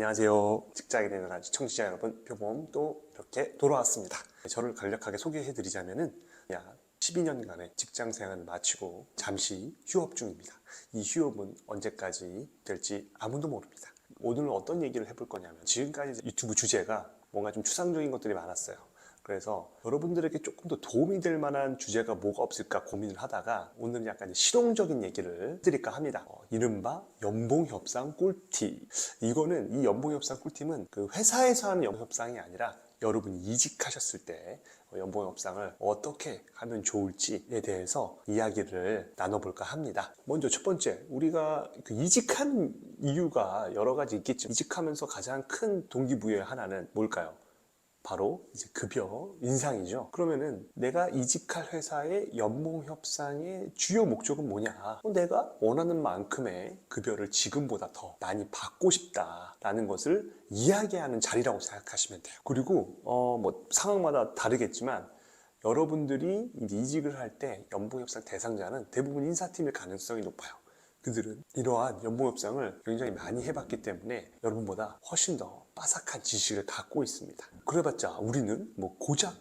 안녕하세요. 직장에 대한 청취자 여러분, 표범 또 이렇게 돌아왔습니다. 저를 간략하게 소개해드리자면은 약 12년간의 직장생활을 마치고 잠시 휴업 중입니다. 이 휴업은 언제까지 될지 아무도 모릅니다. 오늘 어떤 얘기를 해볼 거냐면, 지금까지 유튜브 주제가 뭔가 좀 추상적인 것들이 많았어요. 그래서 여러분들에게 조금 더 도움이 될 만한 주제가 뭐가 없을까 고민을 하다가 오늘은 약간 실용적인 얘기를 드릴까 합니다. 이른바 연봉협상 꿀팁. 이거는 이 연봉협상 꿀팁은 그 회사에서 하는 연봉협상이 아니라 여러분이 이직하셨을 때 연봉협상을 어떻게 하면 좋을지에 대해서 이야기를 나눠볼까 합니다. 먼저 첫 번째, 우리가 이직하는 이유가 여러 가지 있겠죠. 이직하면서 가장 큰 동기부여 하나는 뭘까요? 바로 이제 급여 인상이죠. 그러면은 내가 이직할 회사의 연봉 협상의 주요 목적은 뭐냐? 내가 원하는 만큼의 급여를 지금보다 더 많이 받고 싶다라는 것을 이야기하는 자리라고 생각하시면 돼요. 그리고 뭐 상황마다 다르겠지만 여러분들이 이제 이직을 할 때 연봉 협상 대상자는 대부분 인사팀일 가능성이 높아요. 그들은 이러한 연봉 협상을 굉장히 많이 해봤기 때문에 여러분보다 훨씬 더 빠삭한 지식을 갖고 있습니다. 그래봤자 우리는 뭐 고작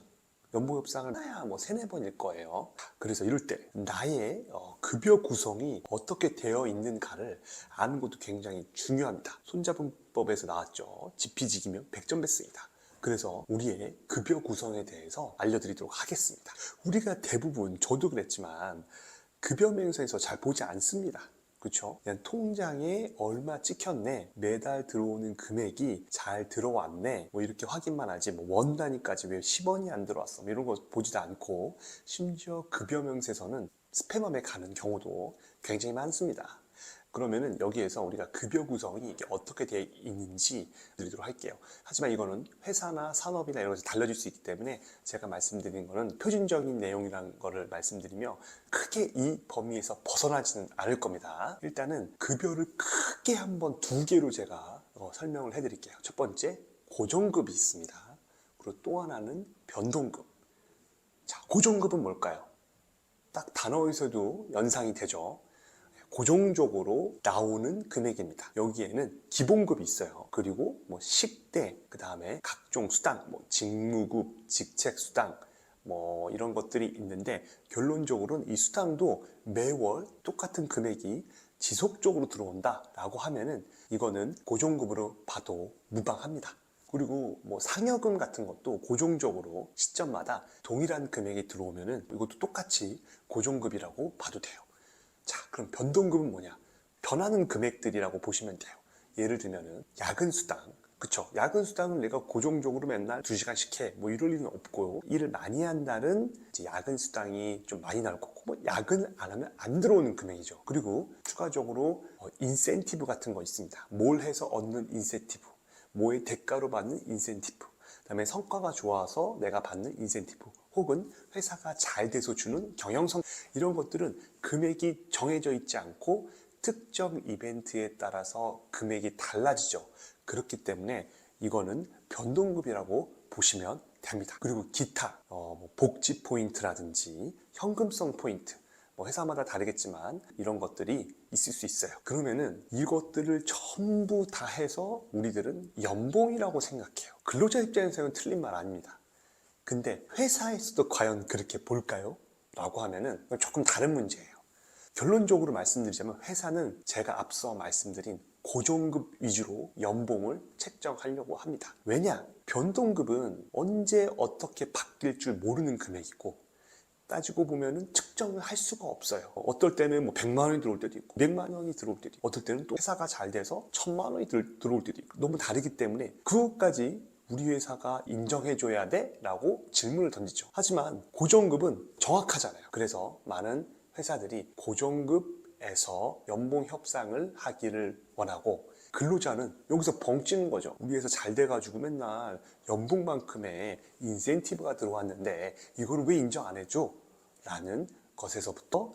연봉 협상을 해야 뭐 3-4번일 거예요. 그래서 이럴 때 나의 급여 구성이 어떻게 되어 있는가를 아는 것도 굉장히 중요합니다. 손자분법에서 나왔죠. 지피지기면 100점 뱉습니다. 그래서 우리의 급여 구성에 대해서 알려드리도록 하겠습니다. 우리가 대부분, 저도 그랬지만 급여 명세에서 잘 보지 않습니다. 그렇죠? 그냥 통장에 얼마 찍혔네, 매달 들어오는 금액이 잘 들어왔네, 뭐 이렇게 확인만 하지 뭐 원 단위까지 왜 10원이 안 들어왔어, 뭐 이런 거 보지도 않고, 심지어 급여 명세서는 스팸업에 가는 경우도 굉장히 많습니다. 그러면은 여기에서 우리가 급여 구성이 어떻게 되어 있는지 드리도록 할게요. 하지만 이거는 회사나 산업이나 이런 것에 달라질 수 있기 때문에 제가 말씀드린 거는 표준적인 내용이라는 거를 말씀드리며 크게 이 범위에서 벗어나지는 않을 겁니다. 일단은 급여를 크게 한번 2개로 제가 설명을 해드릴게요. 첫 번째, 고정급이 있습니다. 그리고 또 하나는 변동급. 자, 고정급은 뭘까요? 딱 단어에서도 연상이 되죠. 고정적으로 나오는 금액입니다. 여기에는 기본급이 있어요. 그리고 뭐 식대, 그 다음에 각종 수당, 뭐 직무급, 직책수당, 뭐 이런 것들이 있는데, 결론적으로는 이 수당도 매월 똑같은 금액이 지속적으로 들어온다 라고 하면은 이거는 고정급으로 봐도 무방합니다. 그리고 뭐 상여금 같은 것도 고정적으로 시점마다 동일한 금액이 들어오면은 이것도 똑같이 고정급이라고 봐도 돼요. 자, 그럼 변동급은 뭐냐? 변하는 금액들이라고 보시면 돼요. 예를 들면은 야근 수당, 그쵸? 야근 수당은 내가 고정적으로 맨날 2시간씩 해, 뭐 이럴 일은 없고요. 일을 많이 한 날은 이제 야근 수당이 좀 많이 나올 거고, 뭐 야근 안 하면 안 들어오는 금액이죠. 그리고 추가적으로 인센티브 같은 거 있습니다. 뭘 해서 얻는 인센티브, 뭐의 대가로 받는 인센티브, 그다음에 성과가 좋아서 내가 받는 인센티브, 혹은 회사가 잘 돼서 주는 경영성, 이런 것들은 금액이 정해져 있지 않고 특정 이벤트에 따라서 금액이 달라지죠. 그렇기 때문에 이거는 변동급이라고 보시면 됩니다. 그리고 기타 복지 포인트라든지 현금성 포인트, 뭐 회사마다 다르겠지만 이런 것들이 있을 수 있어요. 그러면은 이것들을 전부 다 해서 우리들은 연봉이라고 생각해요. 근로자 입장에서는 틀린 말 아닙니다. 근데 회사에서도 과연 그렇게 볼까요? 라고 하면은 조금 다른 문제예요. 결론적으로 말씀드리자면 회사는 제가 앞서 말씀드린 고정급 위주로 연봉을 책정하려고 합니다. 왜냐? 변동급은 언제 어떻게 바뀔 줄 모르는 금액이고, 따지고 보면은 측정을 할 수가 없어요. 어떨 때는 뭐 100만 원이 들어올 때도 있고 200만 원이 들어올 때도 있고, 어떨 때는 또 회사가 잘 돼서 1000만 원이 들어올 때도 있고, 너무 다르기 때문에 그것까지 우리 회사가 인정해줘야 돼? 라고 질문을 던지죠. 하지만 고정급은 정확하잖아요. 그래서 많은 회사들이 고정급에서 연봉 협상을 하기를 원하고, 근로자는 여기서 벙찌는 거죠. 우리 회사 잘 돼가지고 맨날 연봉만큼의 인센티브가 들어왔는데 이걸 왜 인정 안 해줘? 라는 것에서부터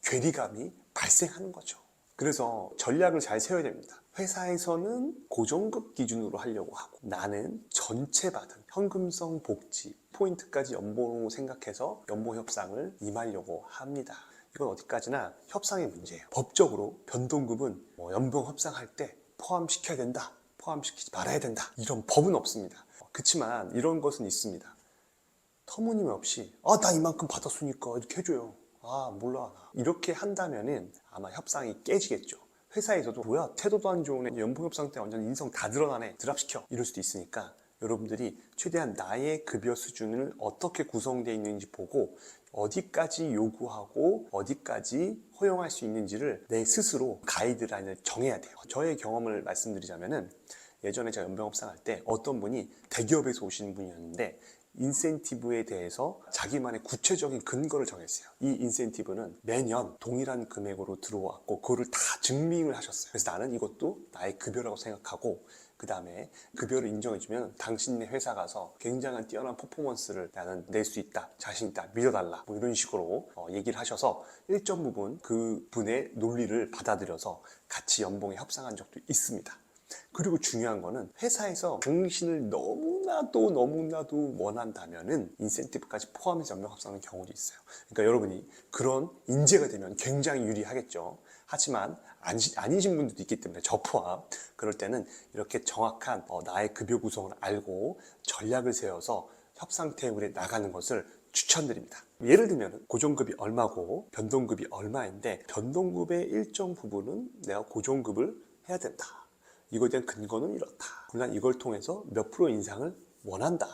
괴리감이 발생하는 거죠. 그래서 전략을 잘 세워야 됩니다. 회사에서는 고정급 기준으로 하려고 하고, 나는 전체 받은 현금성 복지 포인트까지 연봉으로 생각해서 연봉 협상을 임하려고 합니다. 이건 어디까지나 협상의 문제예요. 법적으로 변동급은 연봉 협상할 때 포함시켜야 된다 포함시키지 말아야 된다, 이런 법은 없습니다. 그렇지만 이런 것은 있습니다. 터무니없이 나 이만큼 받았으니까 이렇게 해줘요. 몰라 나. 이렇게 한다면은 아마 협상이 깨지겠죠. 회사에서도 뭐야, 태도도 안 좋은 애, 연봉 협상 때 완전 인성 다 드러나네, 드랍시켜, 이럴 수도 있으니까 여러분들이 최대한 나의 급여 수준을 어떻게 구성되어 있는지 보고 어디까지 요구하고 어디까지 허용할 수 있는지를 내 스스로 가이드라인을 정해야 돼요. 저의 경험을 말씀드리자면은, 예전에 제가 연봉 협상할 때 어떤 분이 대기업에서 오시는 분이었는데 인센티브에 대해서 자기만의 구체적인 근거를 정했어요. 이 인센티브는 매년 동일한 금액으로 들어왔고 그거를 다 증명을 하셨어요. 그래서 나는 이것도 나의 급여라고 생각하고, 그 다음에 급여를 인정해주면 당신네 회사 가서 굉장한 뛰어난 퍼포먼스를 나는 낼 수 있다, 자신 있다, 믿어달라, 뭐 이런 식으로 얘기를 하셔서 일정 부분 그 분의 논리를 받아들여서 같이 연봉에 협상한 적도 있습니다. 그리고 중요한 거는 회사에서 당신을 너무나도 원한다면은 인센티브까지 포함해서 연봉 협상하는 경우도 있어요. 그러니까 여러분이 그런 인재가 되면 굉장히 유리하겠죠. 하지만 아니신 분들도 있기 때문에, 저 포함, 그럴 때는 이렇게 정확한 나의 급여 구성을 알고 전략을 세워서 협상 테이블에 나가는 것을 추천드립니다. 예를 들면 고정급이 얼마고 변동급이 얼마인데, 변동급의 일정 부분은 내가 고정급을 해야 된다, 이거에 대한 근거는 이렇다, 난 이걸 통해서 몇 프로 인상을 원한다,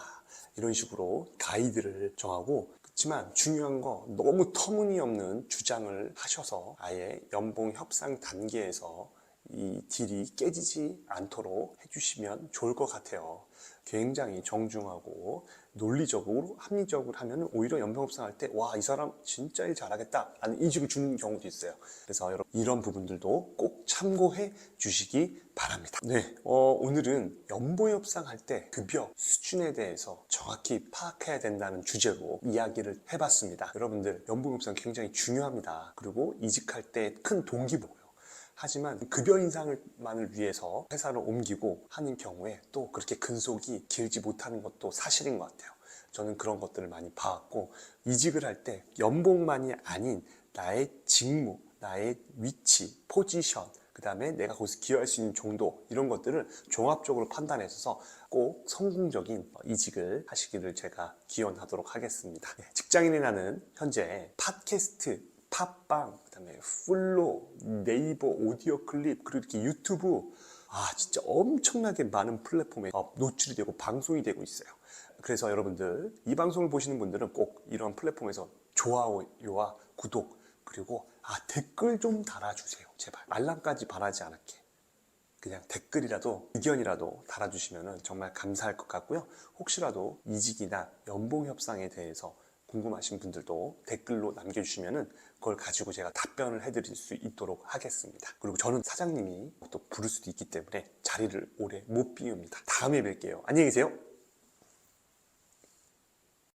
이런 식으로 가이드를 정하고. 그렇지만 중요한 거, 너무 터무니없는 주장을 하셔서 아예 연봉 협상 단계에서 이 딜이 깨지지 않도록 해주시면 좋을 것 같아요. 굉장히 정중하고 논리적으로 합리적으로 하면 오히려 연봉 협상할 때 이 사람 진짜 일 잘하겠다 라는 인식을 주는 경우도 있어요. 그래서 여러분, 이런 부분들도 꼭 참고해 주시기 바랍니다. 네, 오늘은 연봉 협상할 때 급여 수준에 대해서 정확히 파악해야 된다는 주제로 이야기를 해봤습니다. 여러분들, 연봉 협상 굉장히 중요합니다. 그리고 이직할 때 큰 동기부여요. 하지만 급여 인상만을 위해서 회사를 옮기고 하는 경우에 또 그렇게 근속이 길지 못하는 것도 사실인 것 같아요. 저는 그런 것들을 많이 봐왔고, 이직을 할 때 연봉만이 아닌 나의 직무, 나의 위치, 포지션, 그 다음에 내가 거기서 기여할 수 있는 정도, 이런 것들을 종합적으로 판단해서 꼭 성공적인 이직을 하시기를 제가 기원하도록 하겠습니다. 직장인이 나는 현재 팟캐스트, 팟빵, 그 다음에 플로, 네이버 오디오 클립, 그리고 이렇게 유튜브, 진짜 엄청나게 많은 플랫폼에 노출이 되고 방송이 되고 있어요. 그래서 여러분들, 이 방송을 보시는 분들은 꼭 이런 플랫폼에서 좋아요와 구독, 그리고 댓글 좀 달아주세요. 제발 알람까지 바라지 않을게, 그냥 댓글이라도 의견이라도 달아주시면 정말 감사할 것 같고요. 혹시라도 이직이나 연봉 협상에 대해서 궁금하신 분들도 댓글로 남겨주시면 그걸 가지고 제가 답변을 해드릴 수 있도록 하겠습니다. 그리고 저는 사장님이 또 부를 수도 있기 때문에 자리를 오래 못 비웁니다. 다음에 뵐게요. 안녕히 계세요.